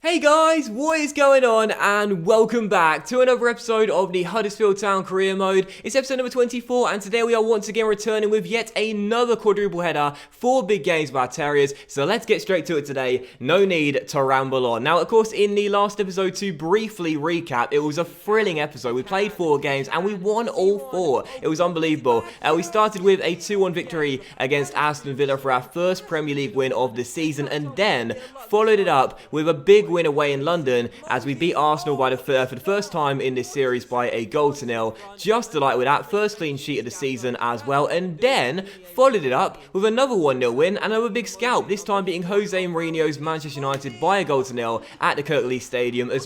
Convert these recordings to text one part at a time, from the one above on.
Hey guys, what is going on? And welcome back to another episode of the Huddersfield Town career mode. It's episode number 24 and today we are once again returning with yet another quadruple header for big games by Terriers. So let's get straight to it today. No need to ramble on. Now of course in the last episode, to briefly recap, it was a thrilling episode. We played 4 games and we won all 4. It was unbelievable. We started with a 2-1 victory against Aston Villa for our first Premier League win of the season and then followed it up with a big win away in London as we beat Arsenal for the first time in this series by a goal to nil. Just delighted with that first clean sheet of the season as well, and then followed it up with another 1-0 win and another big scalp, this time beating Jose Mourinho's Manchester United by a goal to nil at the Kirklees Stadium as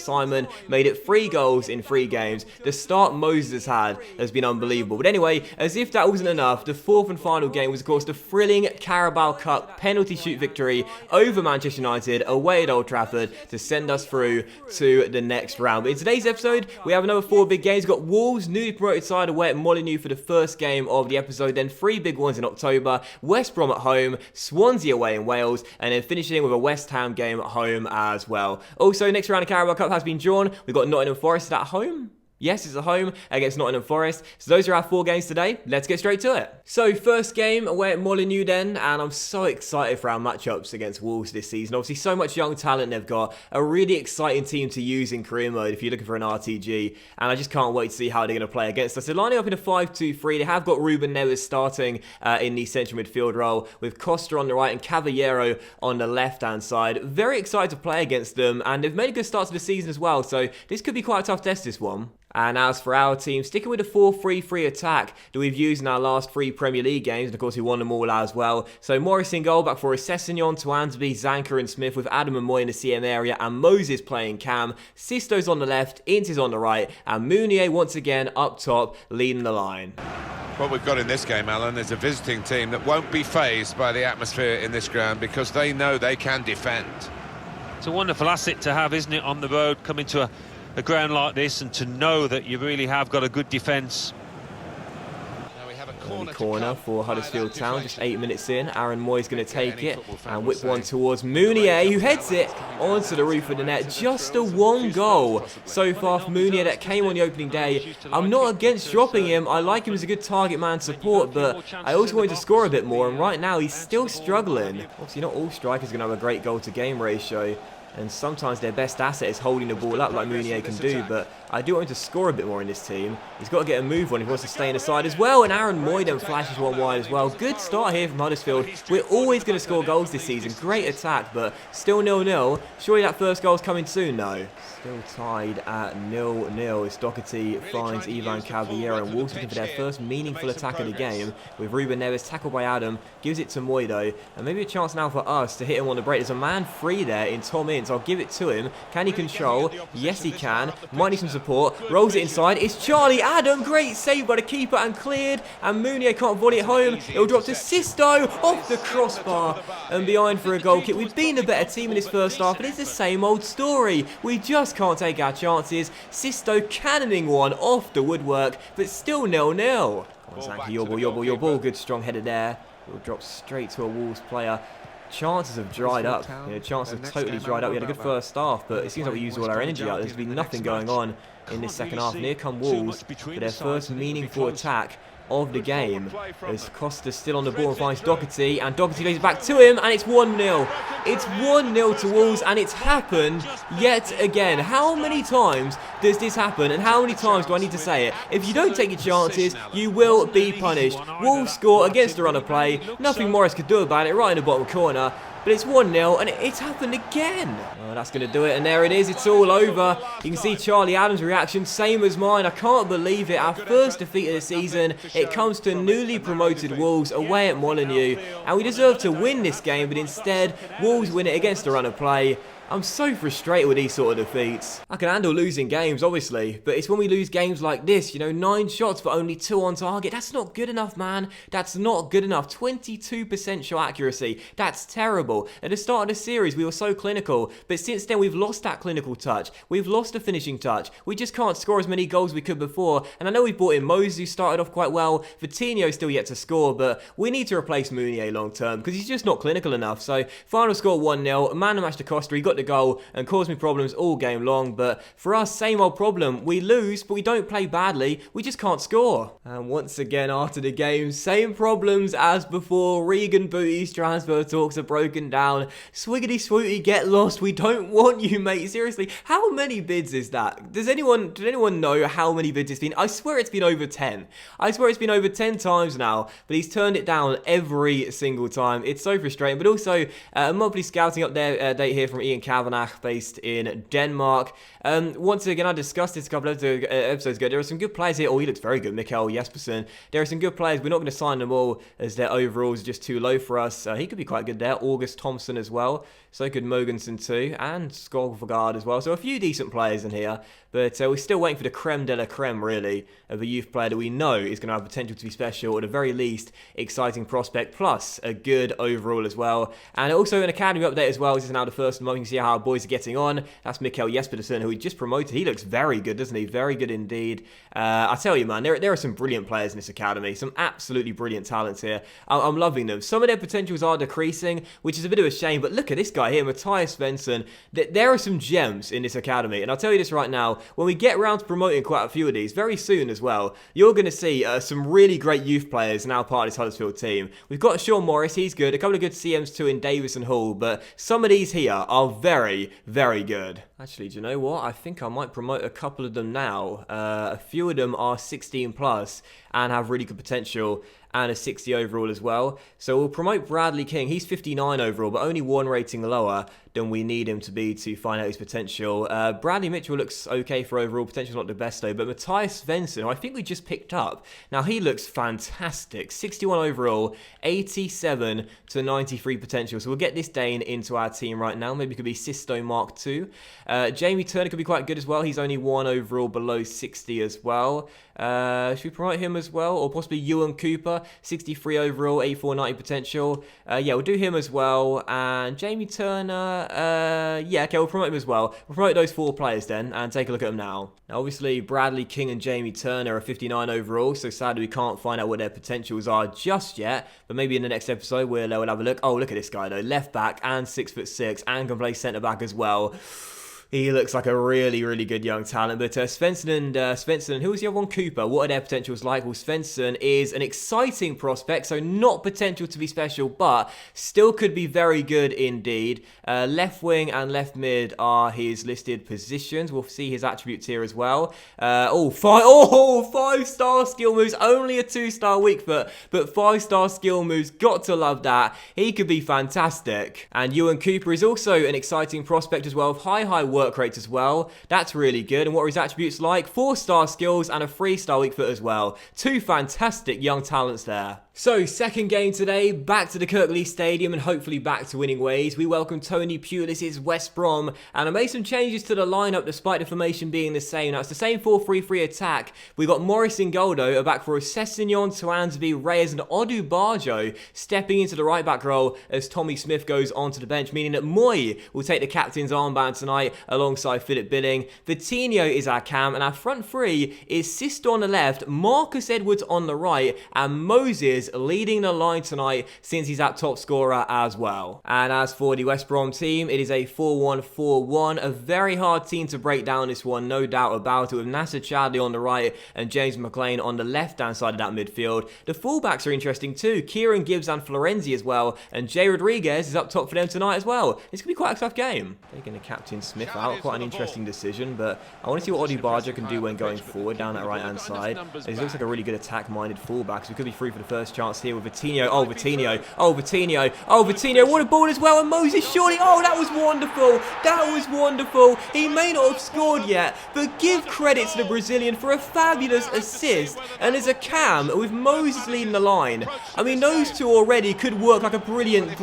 Simon made it 3 goals in 3 games. The start Moses has been unbelievable. But anyway, as if that wasn't enough, the 4th and final game was of course the thrilling Carabao Cup penalty shoot victory over Manchester United away at Old Trafford to send us through to the next round. But in today's episode, we have another 4 big games. We've got Wolves, newly promoted side away at Molineux for the first game of the episode, then 3 big ones in October, West Brom at home, Swansea away in Wales, and then finishing with a West Ham game at home as well. Also, next round of Carabao Cup has been drawn. We've got Nottingham Forest at home. Yes, it's at home against Nottingham Forest. So those are our 4 games today. Let's get straight to it. So first game away at Molineux then, and I'm so excited for our matchups against Wolves this season. Obviously so much young talent they've got. A really exciting team to use in career mode if you're looking for an RTG. And I just can't wait to see how they're going to play against us. They're lining up in a 5-2-3. They have got Ruben Neves starting in the central midfield role with Costa on the right and Cavallero on the left-hand side. Very excited to play against them, and they've made a good start to the season as well. So this could be quite a tough test, this one. And as for our team, sticking with the 4-3-3 attack that we've used in our last 3 Premier League games, and of course we won them all as well. So Morris in goal, back for Sessegnon, Twansby, Zanker and Smith with Adam and Moy in the CM area and Moses playing cam. Sisto's on the left, Ince is on the right, and Mounier once again up top, leading the line. What we've got in this game, Alan, is a visiting team that won't be fazed by the atmosphere in this ground because they know they can defend. It's a wonderful asset to have, isn't it, on the road, coming to a ground like this and to know that you really have got a good defence. Corner for Huddersfield Town, just 8 minutes in. Aaron Moy's going to take it and whip one towards Mounier, who heads it onto the roof of the net. Just a 1 goal so far for Mounier that came on the opening day. I'm not against dropping him. I like him as a good target man support, but I also wanted to score a bit more, and right now he's still struggling. Obviously not all strikers are going to have a great goal to game ratio, and sometimes their best asset is holding the ball up like Mounier can do, but I do want him to score a bit more in this team. He's got to get a move on if he wants to stay in the side as well, and Aaron Moy then flashes one wide as well. Good start here from Huddersfield. We're always going to score goals this season. Great attack, but still 0-0. Surely that first goal's coming soon, though. Still tied at 0-0 as Doherty finds Ivan Cavallero, and Wolves looking for their first meaningful attack of the game with Ruben Neves tackled by Adam. Gives it to Moy though, and maybe a chance now for us to hit him on the break. There's a man free there in Tom Ince. I'll give it to him. Can he control? Yes, he can. Might need some support. Rolls it inside. It's Charlie Adam. Great save by the keeper and cleared. And Mounier can't volley it home. It'll drop to Sisto off the crossbar and behind for a goal kick. We've been the better team in this first half, but it's the same old story. We just can't take our chances. Sisto cannoning one off the woodwork, but still 0-0. Your ball. Good strong header there. It'll drop straight to a Wolves player. Chances have dried up. Chances have totally dried up. We had a good first half, but it seems like we used all our energy out. There's been nothing going on in this second half. And here come Wolves for their first meaningful attack of the game as Costa still on the ball and finds Doherty, and Doherty lays it back to him, and it's 1-0. It's 1-0 to Wolves, and it's happened yet again. How many times does this happen, and how many times do I need to say it? If you don't take your chances, you will be punished. Wolves score against the run of play. Nothing Morris could do about it, right in the bottom corner. But it's 1-0, and it's happened again. Oh, that's going to do it, and there it is. It's all over. You can see Charlie Adams' reaction, same as mine. I can't believe it. Our first defeat of the season. It comes to newly promoted Wolves away at Molineux, and we deserve to win this game, but instead, Wolves win it against the run of play. I'm so frustrated with these sort of defeats. I can handle losing games, obviously, but it's when we lose games like this, you know, 9 shots but only 2 on target. That's not good enough, man. That's not good enough. 22% shot accuracy. That's terrible. At the start of the series, we were so clinical, but since then, we've lost that clinical touch. We've lost the finishing touch. We just can't score as many goals as we could before, and I know we brought in Moses, who started off quite well. Vitinho's still yet to score, but we need to replace Mounier long term, because he's just not clinical enough. So, final score 1-0. Man of the match to Costa. He got the goal and caused me problems all game long, but for us, same old problem. We lose, but we don't play badly. We just can't score. And once again, after the game, same problems as before. Regan Booty's transfer talks are broken down. Swiggity Swooty, get lost. We don't want you, mate. Seriously, how many bids is that? Did anyone know how many bids it's been? I swear it's been over 10. I swear it's been over 10 times now, but he's turned it down every single time. It's so frustrating, but also a monthly scouting update here from Ian Kavanagh, based in Denmark. Once again, I discussed this a couple of episodes ago. There are some good players here. Oh, he looks very good, Mikael Jespersen. There are some good players. We're not going to sign them all as their overalls are just too low for us. He could be quite good there. August Thompson as well. So could Mogensen too, and Skolvegard as well. So a few decent players in here, but we're still waiting for the creme de la creme, really, of a youth player that we know is going to have potential to be special, or at the very least, exciting prospect, plus a good overall as well. And also an academy update as well. This is now the first month. You can see how our boys are getting on. That's Mikael Jespersen, who we just promoted. He looks very good, doesn't he? Very good indeed. I tell you, man, there are some brilliant players in this academy. Some absolutely brilliant talents here. I'm loving them. Some of their potentials are decreasing, which is a bit of a shame, but look at this guy here, Matthias Svensson. There are some gems in this academy, and I'll tell you this right now, when we get around to promoting quite a few of these, very soon as well, you're going to see some really great youth players now part of this Huddersfield team. We've got Sean Morris, he's good, a couple of good CMs too in Davis and Hall, but some of these here are very, very good. Actually, do you know what? I think I might promote a couple of them now. A few of them are 16 plus and have really good potential, and a 60 overall as well. So we'll promote Bradley King. He's 59 overall, but only 1 rating lower than we need him to be to find out his potential. Bradley Mitchell looks okay for overall potential, not the best though, but Matthias Svensson, who I think we just picked up. Now he looks fantastic. 61 overall, 87 to 93 potential. So we'll get this Dane into our team right now. Maybe it could be Sisto Mark II. Jamie Turner could be quite good as well. He's only 1 overall below 60 as well. Should we promote him as well? Or possibly Ewan Cooper, 63 overall, 84, 90 potential. Yeah, we'll do him as well. And Jamie Turner, yeah, okay, we'll promote him as well. We'll promote those 4 players then and take a look at them now. Now, obviously, Bradley King and Jamie Turner are 59 overall, so sadly we can't find out what their potentials are just yet. But maybe in the next episode we'll have a look. Oh, look at this guy though, left back and 6'6", and can play centre back as well. He looks like a really, really good young talent. But Svensson and who was the other one? Cooper. What are their potentials like? Well, Svensson is an exciting prospect, so not potential to be special, but still could be very good indeed. Left wing and left mid are his listed positions. We'll see his attributes here as well. 5-star skill moves. Only a 2-star weak foot, but 5-star skill moves. Got to love that. He could be fantastic. And Ewan Cooper is also an exciting prospect as well, with high work rates as well. That's really good. And what are his attributes like? 4-star skills and a 3-star weak foot as well. 2 fantastic young talents there. So, second game today, back to the Kirklees Stadium and hopefully back to winning ways. We welcome Tony Pulis's West Brom, and I made some changes to the lineup despite the formation being the same. Now, it's the same 4-3-3 attack. We got Morris and Goldo back for Sessignon, Twansby, Reyes and Odubajo stepping into the right back role as Tommy Smith goes onto the bench, meaning that Moy will take the captain's armband tonight alongside Philip Billing. Vitinho is our cam, and our front 3 is Sisto on the left, Marcus Edwards on the right, and Moses leading the line tonight since he's at top scorer as well. And as for the West Brom team, it is a 4-1-4-1, a very hard team to break down this one, no doubt about it, with Nasser Chadley on the right and James McLean on the left hand side of that midfield. The fullbacks are interesting too, Kieran Gibbs and Florenzi as well, and Jay Rodriguez is up top for them tonight as well. It's going to be quite a tough game. Taking the captain Smith out, quite an interesting decision, but I want to see what Odubajo can do when going forward down that right hand side. He looks like a really good attack minded fullback, so we could be free for the first chance here with Vitinho. Oh, Vitinho. Oh, Vitinho. Oh, Vitinho. What a ball as well. And Moses, surely. Oh, that was wonderful. That was wonderful. He may not have scored yet, but give credit to the Brazilian for a fabulous assist. And as a cam with Moses leading the line, I mean, those two already could work like a brilliant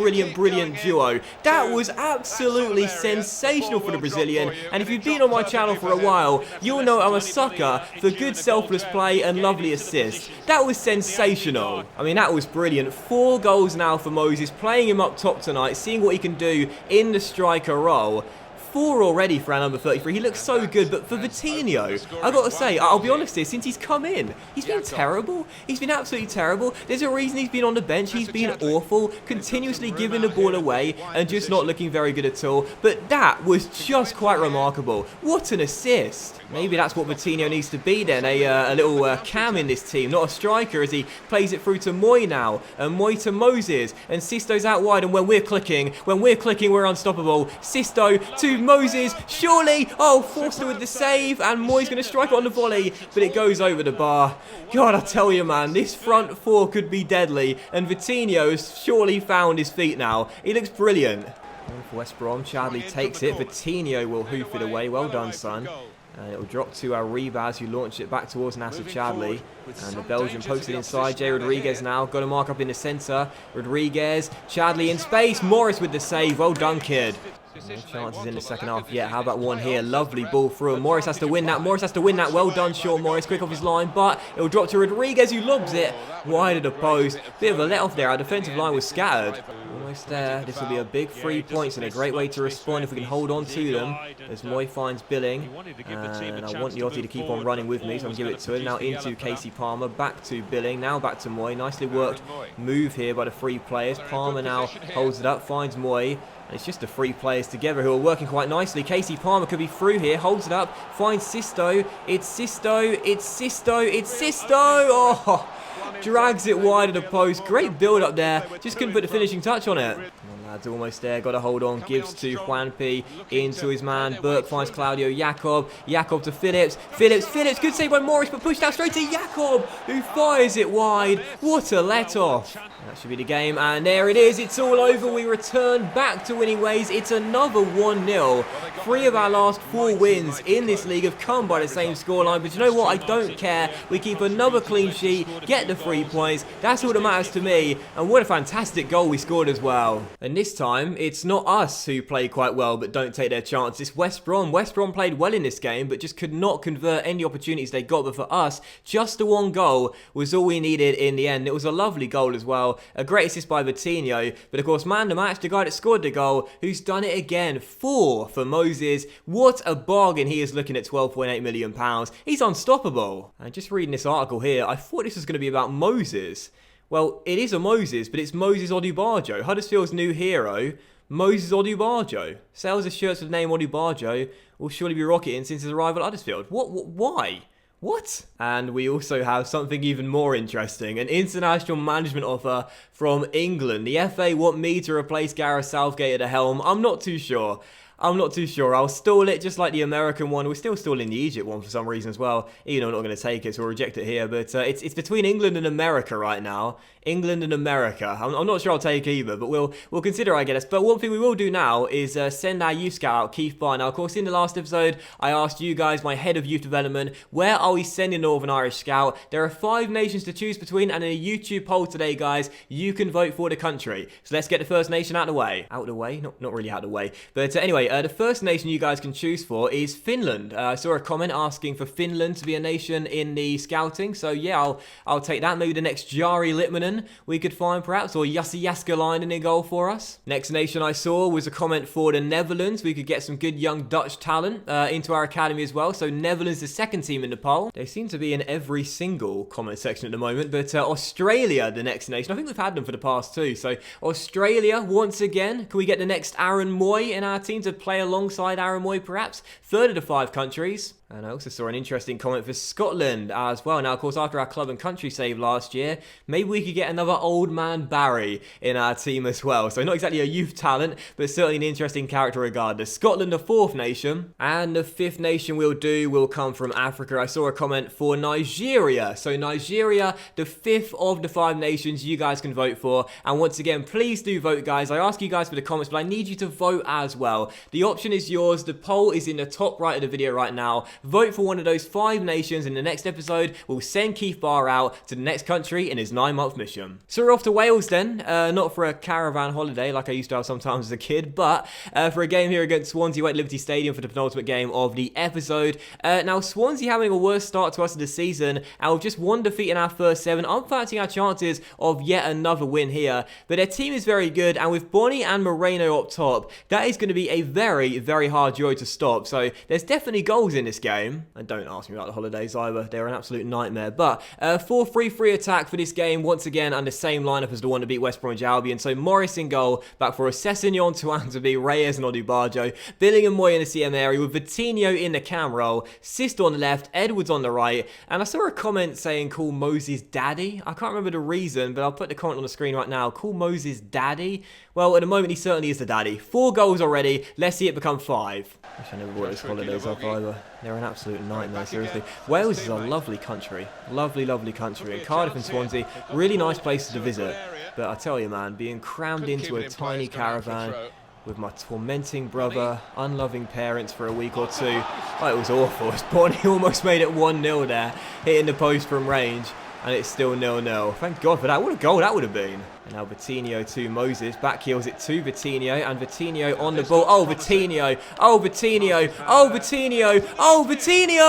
duo. That was absolutely sensational for the Brazilian. And if you've been on my channel for a while, you'll know I'm a sucker for good selfless play and lovely assists. That was sensational. I mean, that was brilliant. 4 goals now for Moses, playing him up top tonight, seeing what he can do in the striker role. 4 already for our number 33. He looks so good, but for Vitinho, I've got to say, I'll be honest here, since he's come in, he's been terrible. He's been absolutely terrible. There's a reason he's been on the bench. He's been awful, continuously giving the ball away and just not looking very good at all. But that was just quite remarkable. What an assist. Maybe that's what Vitinho needs to be then, a little cam in this team, not a striker, as he plays it through to Moy now, and Moy to Moses, and Sisto's out wide, and when we're clicking, we're unstoppable. Sisto to Moses, surely, oh, Forster with the save, and Moy's going to strike it on the volley, but it goes over the bar. God, I tell you, man, this front 4 could be deadly, and Vitinho has surely found his feet now. He looks brilliant. For West Brom, Chadley takes it, Vitinho will hoof it away. Well done, son. And it will drop to our Rebaz, who launched it back towards Nasser Chadley. And the Belgian posted inside. Jay Rodriguez now. Got a mark up in the centre. Rodriguez. Chadley in space. Morris with the save. Well done, kid. No chances in the second half yet. How about one here? Lovely ball through. Morris has to win that. Well done, Sean Morris. Quick off his line. But it will drop to Rodriguez, who lobs it wide of the post. Bit of a let-off there. Our defensive line was scattered. Almost there. This will be a big 3 points and a great way to respond if we can hold on to them. As Moy finds Billing. And I want the Aussie to keep on running with me, so I'm going to give it to him. Now into Casey Palmer. Back to Billing. Now back to Moy. Nicely worked move here by the 3 players. Palmer now holds it up. Finds Moy. It's just the 3 players together who are working quite nicely. Casey Palmer could be through here. Holds it up. Finds Sisto. It's Sisto. Oh, drags it wide of the post. Great build up there. Just couldn't put the finishing touch on it. Lad's almost there. Got to hold on. Gives to Juanpi. Into his man. Burke finds Claudio Jacob. Jacob to Phillips. Phillips. Good save by Morris, but pushed out straight to Jacob, who fires it wide. What a let-off. That should be the game, and there it is. It's all over. We return back to winning ways. It's another 1-0. 3 of our last 4 wins in this league have come by the same scoreline, but you know what? I don't care. We keep another clean sheet, get the 3 points. That's all that matters to me, and what a fantastic goal we scored as well. And this time, it's not us who play quite well but don't take their chance. It's West Brom. West Brom played well in this game, but just could not convert any opportunities they got. But for us, just the 1 goal was all we needed in the end. It was a lovely goal as well. A great assist by Vitinho, but of course, man of the match, the guy that scored the goal, who's done it again. 4 for Moses. What a bargain. He is looking at £12.8 million. He's unstoppable. And just reading this article here, I thought this was going to be about Moses. Well, it is a Moses, but it's Moses Odubajo, Huddersfield's new hero. Moses Odubajo. Sales of shirts with the name Odubajo will surely be rocketing since his arrival at Huddersfield. Why? What? And we also have something even more interesting, an international management offer from England. The FA want me to replace Gareth Southgate at the helm. I'm not too sure. I'll stall it just like the American one. We're still stalling the Egypt one for some reason as well. Even though I'm not going to take it, so we'll reject it here. But it's between England and America right now. England and America. I'm not sure I'll take either, but we'll consider, I guess. But one thing we will do now is send our youth scout out, Keith Barr. Now, of course, in the last episode, I asked you guys, my head of youth development, where are we sending Northern Irish Scout? There are 5 nations to choose between, and in a YouTube poll today, guys, you can vote for the country. So let's get the first nation out of the way. Out of the way? Not really out of the way. But anyway, the first nation you guys can choose for is Finland. I saw a comment asking for Finland to be a nation in the scouting. So yeah, I'll take that. Maybe the next Jari Litmanen we could find perhaps, or Jussi Jääskeläinen in goal for us. Next nation I saw was a comment for the Netherlands. We could get some good young Dutch talent into our academy as well. So Netherlands, the second team in the poll. They seem to be in every single comment section at the moment. But Australia, the next nation. I think we've had them for the past 2. So Australia, once again. Can we get the next Aaron Moy in our team to play alongside Aaron Moy perhaps? 3rd of the 5 countries. And I also saw an interesting comment for Scotland as well. Now, of course, after our club and country save last year, maybe we could get another old man Barry in our team as well. So not exactly a youth talent, but certainly an interesting character regardless. Scotland, the fourth nation. And the fifth nation will come from Africa. I saw a comment for Nigeria. So Nigeria, the fifth of the 5 nations you guys can vote for. And once again, please do vote, guys. I ask you guys for the comments, but I need you to vote as well. The option is yours. The poll is in the top right of the video right now. Vote for one of those 5 nations. In the next episode, we'll send Keith Barr out to the next country in his 9-month mission. So we're off to Wales then. Not for a caravan holiday like I used to have sometimes as a kid, but for a game here against Swansea at Liberty Stadium for the penultimate game of the episode. Now, Swansea having a worse start to us of the season, and with just 1 defeat in our first 7, I'm fancying our chances of yet another win here. But their team is very good, and with Bonnie and Moreno up top, that is going to be a very, very hard duo to stop. So there's definitely goals in this game. And don't ask me about the holidays either, they're an absolute nightmare. But 4-3-3 attack for this game, once again, and the same lineup as the one to beat West Bromwich Albion. So Morris in goal, back for Sessegnon, Tuanzebe, Reyes and Odubajo, Billing and Moy in the CM area, with Vitinho in the cam role, Sisto on the left, Edwards on the right. And I saw a comment saying call Moses daddy. I can't remember the reason, but I'll put the comment on the screen right now. Call Moses daddy. Well, at the moment, he certainly is the daddy. 4 goals already. Let's see it become 5. Wish I never brought those holidays up either. They're an absolute nightmare, seriously. Wales is a lovely country. Lovely, lovely country. And Cardiff and Swansea, really nice places to visit. But I tell you, man, being crammed into a tiny caravan with my tormenting brother, unloving parents for a week or 2, oh, it was awful. Bonnie almost made it 1-0 there, hitting the post from range. And it's still 0-0. Thank God for that. What a goal that would have been. And now Vitinho to Moses. Back heels it to Vitinho. And Vitinho on the ball. Oh, Vitinho. Oh, Vitinho. Oh, Vitinho. Oh, Vitinho!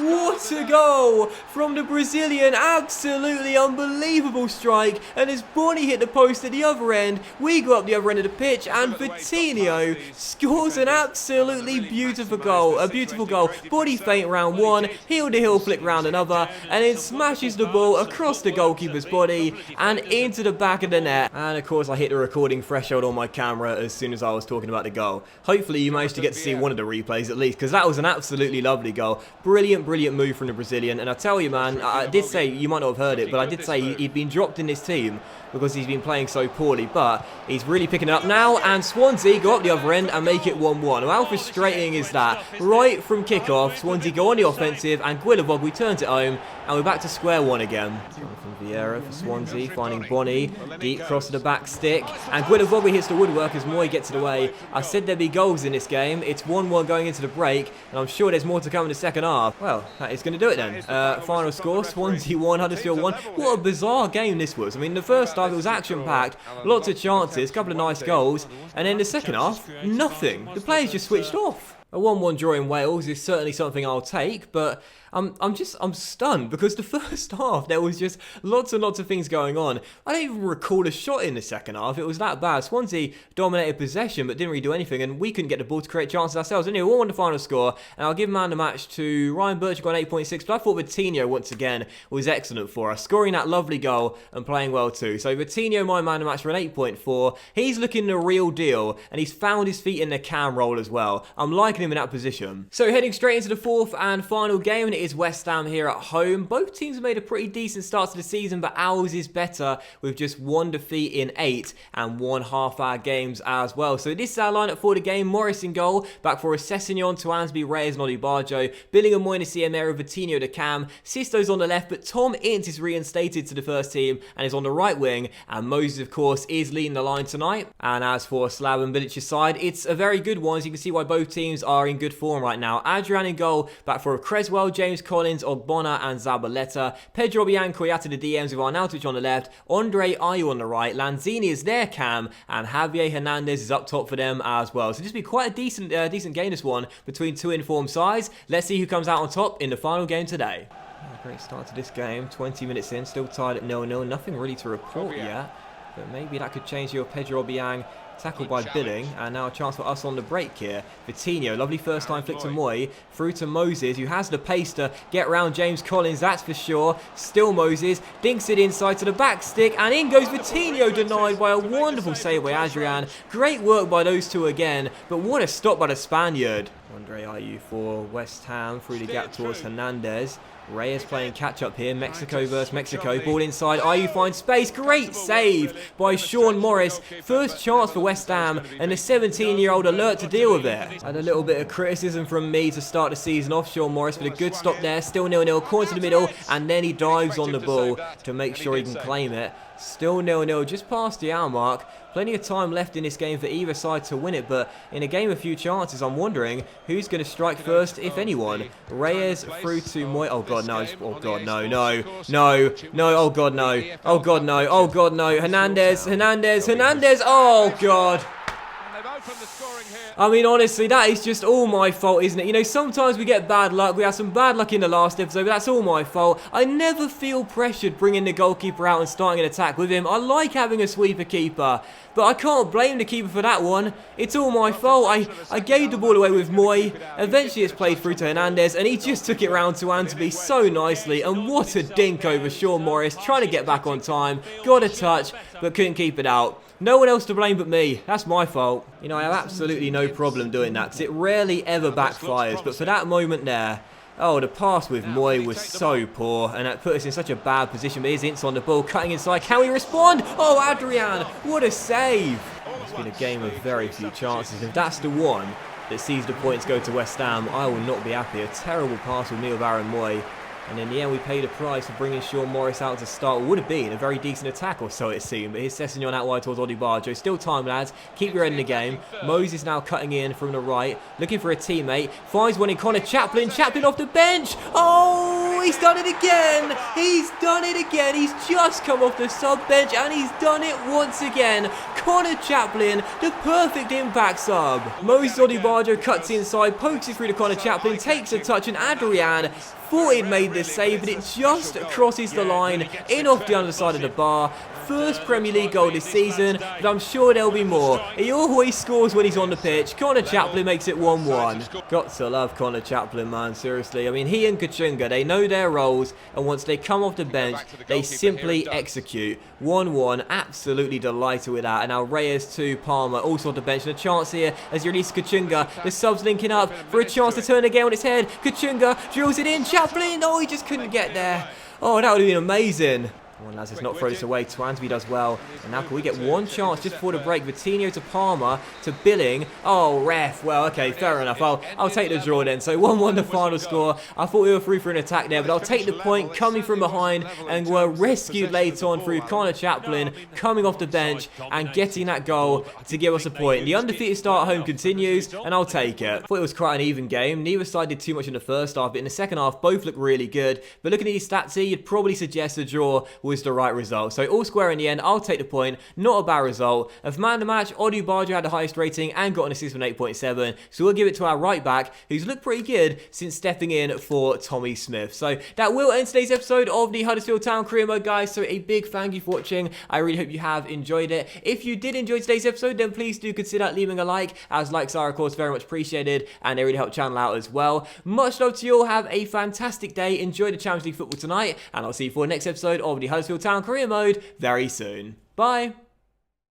What a goal from the Brazilian. Absolutely unbelievable strike. And as Bonnie hit the post at the other end, we go up the other end of the pitch. And Vitinho scores an absolutely beautiful goal. A beautiful goal. Body feint round 1. Heel to heel flick round another. And it smashes the ball across the goalkeeper's body and into the back of the net. And of course I hit the recording threshold on my camera as soon as I was talking about the goal. Hopefully you managed to get to see one of the replays at least, because that was an absolutely lovely goal. Brilliant, brilliant move from the Brazilian. And I tell you, man, I did say, you might not have heard it, but I did say he'd been dropped in this team because he's been playing so poorly, but he's really picking it up now, and Swansea go up the other end and make it 1-1. How frustrating is that? Right from kickoff, Swansea go on the offensive, and Guilavogui turns it home, and we're back to square 1 again. From Vieira for Swansea, finding Bonnie, deep cross to the back stick, and Guilavogui hits the woodwork as Moy gets it away. I said there'd be goals in this game. It's 1-1 going into the break, and I'm sure there's more to come in the second half. Well, that is going to do it then. Final score, Swansea 1, Huddersfield 1. What a bizarre game this was. I mean, the first half, it was action-packed, lots of chances, a couple of nice goals, and then the second half, nothing. The players just switched off. A 1-1 draw in Wales is certainly something I'll take, but I'm stunned because the first half there was just lots and lots of things going on. I don't even recall a shot in the second half. It was that bad. Swansea dominated possession but didn't really do anything, and we couldn't get the ball to create chances ourselves. Anyway, 1-1 the final score, and I'll give man the match to Ryan Birch, got an 8.6, but I thought Vitinho once again was excellent for us, scoring that lovely goal and playing well too. So Vitinho, my man the match, for an 8.4. He's looking the real deal, and he's found his feet in the cam role as well. I'm liking him in that position. So heading straight into the fourth and final game, and it is West Ham here at home. Both teams have made a pretty decent start to the season, but ours is better with just 1 defeat in 8 and 1 half-hour games as well. So this is our lineup for the game. Morris in goal, back for Sessegnon, Tuanzebe, Reyes and Odubajo, Billing and Moy in the CM area, Vitinho to Cam, Sisto's on the left, but Tom Ince is reinstated to the first team and is on the right wing, and Moses, of course, is leading the line tonight. And as for Slaven Bilic's side, it's a very good one, as you can see why both teams are in good form right now. Adrian in goal, back for Creswell, James Collins, Ogbonna and Zabaleta, Pedro Bianco out to the DMs with Arnautovic on the left, Andre Ayew on the right, Lanzini is their cam, and Javier Hernandez is up top for them as well. So just be quite a decent game, this one, between 2 informed sides. Let's see who comes out on top in the final game today. Great start to this game, 20 minutes in, still tied at 0-0, nothing really to report yet, but maybe that could change your Pedro Obiang. Tackled by Billing, and now a chance for us on the break here. Vitinho, lovely first time flick to Moy, through to Moses, who has the pace to get round James Collins, that's for sure. Still Moses, dinks it inside to the back stick, and in goes Vitinho, denied by a wonderful save by Adrian. Great work by those two again, but what a stop by the Spaniard. Andre Ayew for West Ham through the gap towards Hernandez. Reyes playing catch-up here. Mexico versus Mexico. Ball inside. Ayew finds space. Great save by Sean Morris. First chance for West Ham, and the 17-year-old alert to deal with it. Had a little bit of criticism from me to start the season off Sean Morris, but a good stop there. Still 0-0. Corner to the middle, and then he dives on the ball to make sure he can claim it. Still 0-0, just past the hour mark. Plenty of time left in this game for either side to win it, but in a game of few chances, I'm wondering who's going to strike first, if anyone. Reyes through to Moy. Oh god, no! Oh god, no! No! No! No! Oh god, no! Oh god, no! Oh god, no! Hernandez! Hernandez! Hernandez! Oh god! I mean, honestly, that is just all my fault, isn't it? You know, sometimes we get bad luck. We had some bad luck in the last episode, but that's all my fault. I never feel pressured bringing the goalkeeper out and starting an attack with him. I like having a sweeper keeper, but I can't blame the keeper for that one. It's all my fault. I gave the ball away with Moy. Eventually, it's played through to Hernandez, and he just took it round to Antby so nicely. And what a dink over Sean Morris, trying to get back on time. Got a touch, but couldn't keep it out. No one else to blame but me. That's my fault. You know, I have absolutely no problem doing that because it rarely ever backfires. But for that moment there, oh, the pass with Moy was so poor, and that put us in such a bad position. But here's Ince on the ball, cutting inside. Can we respond? Oh, Adrian, what a save. It's been a game of very few chances. If that's the one that sees the points go to West Ham, I will not be happy. A terrible pass with Neil Baron Moy. And in the end, we paid a price for bringing Sean Morris out to start what would have been a very decent attack, or so it seemed. But here's Sessegnon out wide towards Odibarjo. Still time, lads. Keep your head in the game. Moses now cutting in from the right, looking for a teammate. Finds one in Connor Chaplin. Chaplin off the bench. Oh, he's done it again. He's done it again. He's just come off the sub bench, and he's done it once again. Connor Chaplin, the perfect impact sub. Moses Odibarjo cuts inside, pokes it through to Connor Chaplin, takes a touch, and Adrian thought he'd made this save, but it just crosses the line in off the underside of the bar. First Premier League goal this season, but I'm sure there'll be more. He always scores when he's on the pitch. Connor Chaplin makes it 1-1. Got to love Connor Chaplin, man, seriously. I mean, he and Kachunga, they know their roles, and once they come off the bench, they simply execute. 1-1, absolutely delighted with that. And now Reyes to Palmer, also on the bench, and a chance here as he releases Kachunga. The subs linking up for a chance to turn the game on its head. Kachunga drills it in. Chaplin, oh, he just couldn't get there. Oh, that would have been amazing. Come on, lads, let's not throw this away. Twansby does well. And now can we get one chance just before the break? Vitinho to Palmer to Billing. Oh, ref. Well, okay, fair enough. I'll take the draw then. So 1-1 the final score. I thought we were through for an attack there, but I'll take the point coming from behind, and were rescued later on through Connor Chaplin coming off the bench and getting that goal to give us a point. The undefeated start at home continues, and I'll take it. I thought it was quite an even game. Neither side did too much in the first half, but in the second half, both looked really good. But looking at these stats here, you'd probably suggest a draw was the right result. So all square in the end, I'll take the point. Not a bad result. Of man of the match, Odibarjo had the highest rating and got an assist with an 8.7. So we'll give it to our right back, who's looked pretty good since stepping in for Tommy Smith. So that will end today's episode of the Huddersfield Town Career Mode, guys. So a big thank you for watching. I really hope you have enjoyed it. If you did enjoy today's episode, then please do consider leaving a like, as likes are of course very much appreciated, and they really help the channel out as well. Much love to you all. Have a fantastic day. Enjoy the Champions League football tonight, and I'll see you for the next episode of the Huddersfield Town Career Mode very soon. Bye.